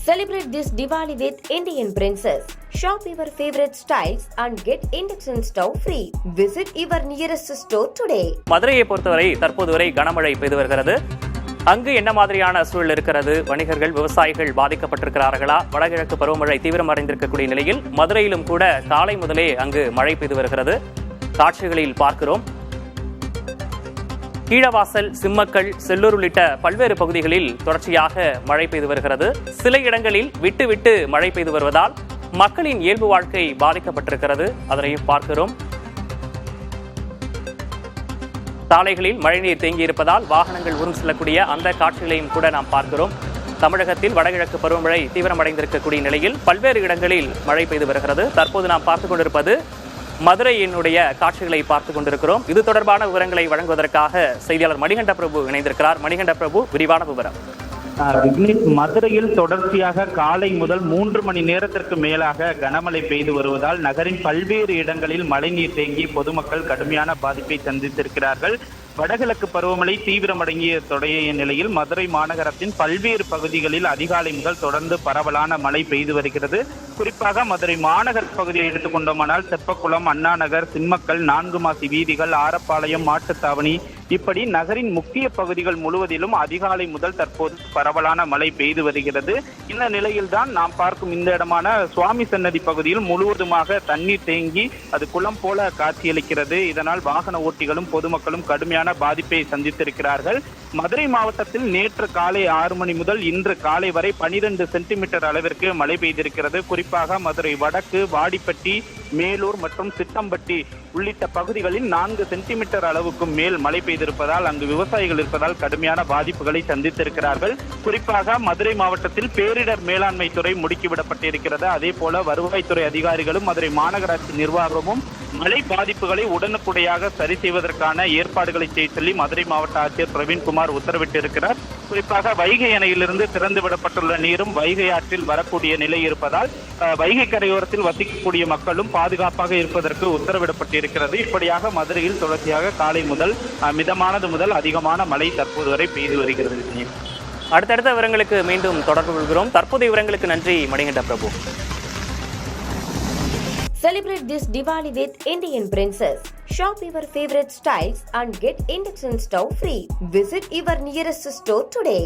Celebrate this Diwali with Indian Princess. Shop your favorite styles and get induction stove free. Visit your nearest store today. மதுரையை பொறுத்தவரை தற்போது வரை கனமழை பெய்து வருகிறது. அங்கு என்ன மாதிரியான சூழல் இருக்கிறது? வணிகர்கள், விவசாயிகள் பாதிக்கப்பட்டிருக்கிறார்களா? வடகிழக்கு பருவமழை தீவிரமடைந்திருக்கக்கூடிய நிலையில் மதுரையிலும் கூட காலை முதலே அங்கு மழை பெய்து வருகிறது. காட்சிகளில் பார்க்கிறோம். கீழவாசல், சிம்மக்கல், செல்லூர் உள்ளிட்ட பல்வேறு பகுதிகளில் தொடர்ச்சியாக மழை பெய்து வருகிறது. சில இடங்களில் விட்டு விட்டு மழை பெய்து வருவதால் மக்களின் இயல்பு வாழ்க்கை பாதிக்கப்பட்டிருக்கிறது. அதனையும் பார்க்கிறோம். சாலைகளில் மழைநீர் தேங்கியிருப்பதால் வாகனங்கள் ஊர்ந்து செல்லக்கூடிய அந்த காட்சிகளையும் கூட நாம் பார்க்கிறோம். தமிழகத்தில் வடகிழக்கு பருவமழை தீவிரமடைந்திருக்கக்கூடிய நிலையில் பல்வேறு இடங்களில் மழை பெய்து வருகிறது. தற்போது நாம் பார்த்துக் கொண்டிருப்பது மதுரையினுடைய காட்சிகளை பார்த்துக் கொண்டிருக்கிறோம். இது தொடர்பான விவரங்களை வழங்குவதற்காக செய்தியாளர் மணிகண்ட பிரபு இணைந்திருக்கிறார். மணிகண்ட பிரபு, விரிவான விவரம். மதுரையில் தொடர்ச்சியாக காலை முதல் 3 மணி நேரத்திற்கு மேலாக கனமழை பெய்து வருவதால் நகரின் பல்வேறு இடங்களில் மழைநீர் தேங்கி பொதுமக்கள் கடுமையான பாதிப்பை சந்தித்திருக்கிறார்கள். வடகிழக்கு பருவமழை தீவிரமடங்கிய தொடங்கிய நிலையில் மதுரை மாநகரத்தின் பல்வேறு பகுதிகளில் அதிகாலை முதல் தொடர்ந்து பரவலான மழை பெய்து வருகிறது. குறிப்பாக மதுரை மாநகர் பகுதியை எடுத்துக்கொண்டோமானால் தெப்பக்குளம், அண்ணா நகர், சிம்மக்கல், 4 மாசி வீதிகள், ஆரப்பாளையம், மாட்டுத்தாவணி இப்படி நகரின் முக்கிய பகுதிகள் முழுவதிலும் அதிகாலை முதல் தற்போது பரவலான மழை பெய்து வருகிறது. இந்த நிலையில்தான் நாம் பார்க்கும் இந்த இடமான சுவாமி சன்னதி பகுதியில் முழுவதுமாக தண்ணீர் தேங்கி அது குளம் போல காட்சியளிக்கிறது. இதனால் வாகன ஓட்டிகளும் பொதுமக்களும் கடுமையான பாதிப்பை சந்தித்திருக்கிறார்கள். மதுரை மாவட்டத்தில் நேற்று காலை 6 மணி முதல் இன்று காலை வரை 12 சென்டிமீட்டர் அளவிற்கு மழை பெய்திருக்கிறது. குறிப்பாக மதுரை வடக்கு, வாடிப்பட்டி, மேலூர் மற்றும் சித்தம்பட்டி உள்ளிட்ட பகுதிகளில் 4 சென்டிமீட்டர் அளவுக்கும் மேல் மழை பெய்திருப்பதால் அங்கு விவசாயிகள் இருப்பதால் கடுமையான பாதிப்புகளை சந்தித்திருக்கிறார்கள். குறிப்பாக மதுரை மாவட்டத்தில் பேரிடர் மேலாண்மை துறை முடுக்கிவிடப்பட்டிருக்கிறது. அதே போல வருவாய்த்துறை அதிகாரிகளும் மதுரை மாநகராட்சி நிர்வாகமும் மழை பாதிப்புகளை உடனுக்குடையாக சரி செய்வதற்கான ஏற்பாடுகளை செய்ய சொல்லி மதுரை மாவட்ட ஆட்சியர் பிரவீன்குமார் உத்தரவிட்டிருக்கிறார். குறிப்பாக வைகை அணையிலிருந்து திறந்து விடப்பட்டுள்ள நீரும் வைகை ஆற்றில் வரக்கூடிய நிலை இருப்பதால் வைகை கரையோரத்தில் வசிக்கக்கூடிய மக்களும் பாதுகாப்பாக இருப்பதற்கு உத்தரவிடப்பட்டிருக்கிறது. இப்படியாக மதுரையில் தொடர்ச்சியாக காலை முதல் மிதமானது முதல் அதிகமான மழை தற்போது வரை பெய்து வருகிறது. அடுத்தடுத்த விவரங்களுக்கு மீண்டும் தொடர்பு கொள்கிறோம். தற்போதைய விவரங்களுக்கு நன்றி மணிகண்ட பிரபு. Celebrate this Diwali with Indian Princess. Shop your favorite styles and get induction stove free. Visit your nearest store today.